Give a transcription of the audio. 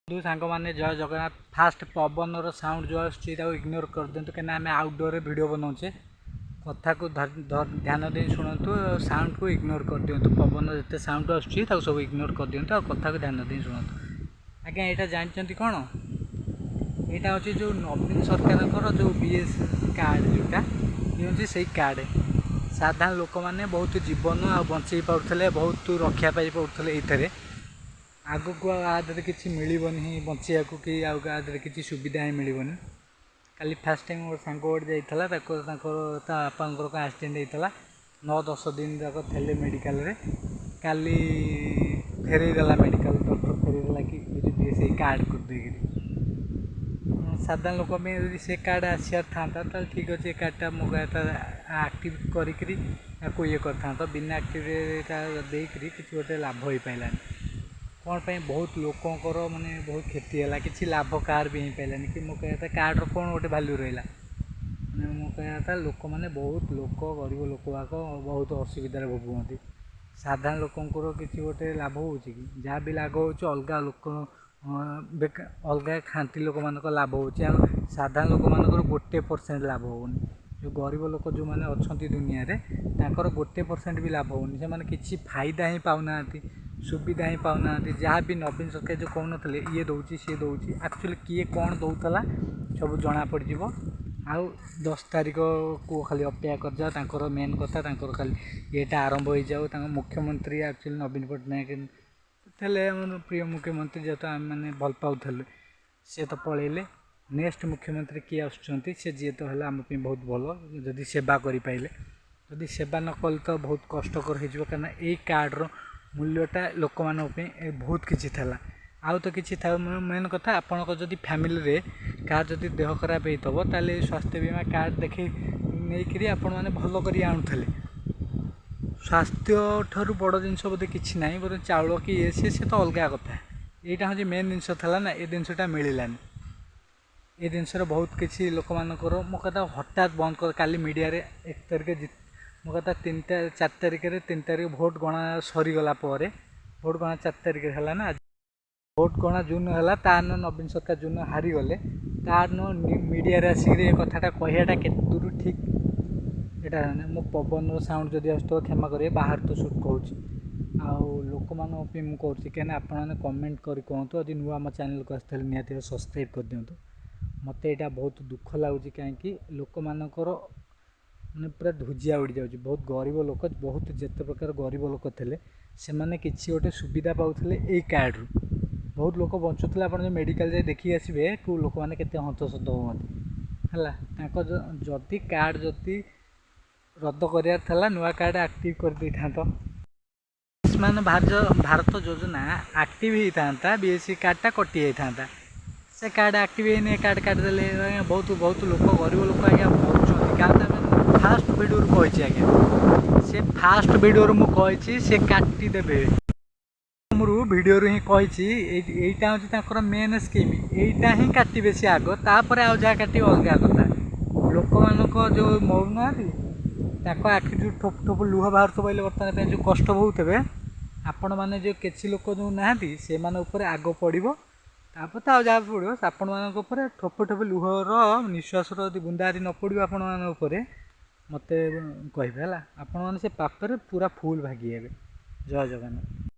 बंधु सांग मैंने जय जगन्नाथ फास्ट पवन साउंड जो इग्नोर कर दिंतु कहीं आम आउटडोर वीडियो बनाऊे कथा को ध्यान दे शुणु साउंड को इग्नोर कर दिंतु पवन जिते साउंड आसूँ सब इग्नोर कर दिंतु कथा को ध्यान दे शुणु आज्ञा यहाँ जानते कौन यहाँ हूँ जो नवीन सरकार जो बीएस कार्ड जोटा ये हूँ से कार्ड साधारण लोक मैंने बहुत जीवन आ बचे पाते बहुत रक्षा पाई पाते ये आग को आदि किसी मिलबनी बचा कि आदि किसी सुविधा ही मिलबनी काली फास्ट टाइम गोटे सांग गोटे जाता बापा एक्सीडेंट होता 9-10 दिन तक थे मेडिकल रे काली फेरईदेला मेडिकल डॉक्टर फेरईदेला कि से कार्ड कर देगी साधारण लोक में से कार्ड आसार था ठीक अच्छे कार्डटा मो आक्टिव करी ये कर बिना आक्टिव देकर किसी गोटे लाभ हो पारानी कौन पर बहुत लोकंर माने बहुत क्षति है कि लाभ कार भी हो पारानी कि मो कहता कार्ड कौन गोटे भैल्यू रहा मैंने मो कहता लोक मैंने बहुत लोक गरीब लोक बाक बहुत असुविधार भोगुंट साधारण लोकंर किसी गोटे लाभ हो जहाँ भी लाभ हो अलग लोक अलग खांटी लोक मान लाभ हो साधारण लोक मान 1% लाभ होनी जो गरीब लोक जो मैंने अच्छा दुनिया रे तांकर 1% भी लाभ होनी से मैंने किसी फायदा ही पाऊना सुविधा ही पाऊना जहाँ भी नवीन सरकार जो कहून ये दौर सी दौर एक्चुअली किए कौन दौला सब जना पड़ आउ 10 तारीख को खाली अपेक्षा कर जाओ मेन कथा खाली येटा आरंभ हो जाओ मुख्यमंत्री एक्चुअली नवीन पट्टनायक थे प्रिय मुख्यमंत्री जेहेतु आम मैंने भल पाऊे सी तो पलैले नेक्स्ट मुख्यमंत्री किए आसुँच जी तो है आम बहुत भल जदि सेवा करें जदि सेवा न कले तो बहुत कष्टकर हो कहीं यही कार्डर मूल्यटा लोक मान बहुत किसी था आउ तो किसी था मेन कथा आपण जदि फैमिली रे कार जदि देह खराब होता ताले स्वास्थ्य बीमा कार्ड देखे नहीं आपण मैंने भल कर आणुले स्वास्थ्य ठारू बड़ जिनस बोधे किसी ना बोधे चाउल कि ये सी तो अलग कथा यहाँ हूँ मेन जिनस था ना ये जिनसा मिलानी ये जिनसर बहुत किसी लोक मानकर मो कथा हठात बंद कर काली मीडिया रे 1 तारिख मो कथा 4 तारिख 3 तारिख भोट गणा सरीगला भोट गणा 4 तारिख है ना भोट गणा जून है तार नवीन सरकार जून हारीगले तार मीडिया आसिक कथाटा कहटा के दूर ठीक यहाँ मो पवन साउंड जदि आसो क्षमा करेंगे बाहर तो सुट कहूँ आउ लोक मानू कहीं आपने कमेंट कर कहतु यदि नुआ मो चैनल को आसते निहती सब्सक्राइब कर दिंतु मत यहाँ बहुत दुख लगुच कहीं लोक मानकर मैंने पूरा धुजिया उड़ी जाऊँगी बहुत गरीब लोक बहुत जिते प्रकार गरीब लोक थे से मैंने किसी गोटे सुविधा पाते यही कार्ड रु बहुत लोक बचुले आप मेडिकल जाए देखिए आसबे को लोक मैंने केते हंतसत होती है जदि कार्ड जदि रद्द करार नुआ कार्ड आक्टिव कर दे था आयुष्मान भारत योजना आक्टिव होता बीएससी कार्डटा कटि जाता से कार्ड आक्टिव है कार्ड काटिदेले बहुत बहुत लोक गरीब लोक आज्ञा मरुँच क्या फास्ट वीडियो कही आज्ञा से फास्ट वीडियो मुझे से काटिदेवे वीडियो ही कही यहाँ हूँ मेन स्कीम यहीटा ही काटे सी आग तापर आउ जहाँ काटे अलग कथा लोक मानक जो मरुना आखि जो ठोप ठोप लुह बाहर बोले बर्तमान जो कष्ट भोगुवे आपण मैंने जो किसी लोक जो ना से आग पड़ो तापर तो जहाँ पड़ो आपण मान ठोप ठोप लुहर निश्वास बुंदा यदि न पड़ो आपण मान मत कहे आपण मैंने से पापर पूरा फुल भागी जय जगन्नाथ।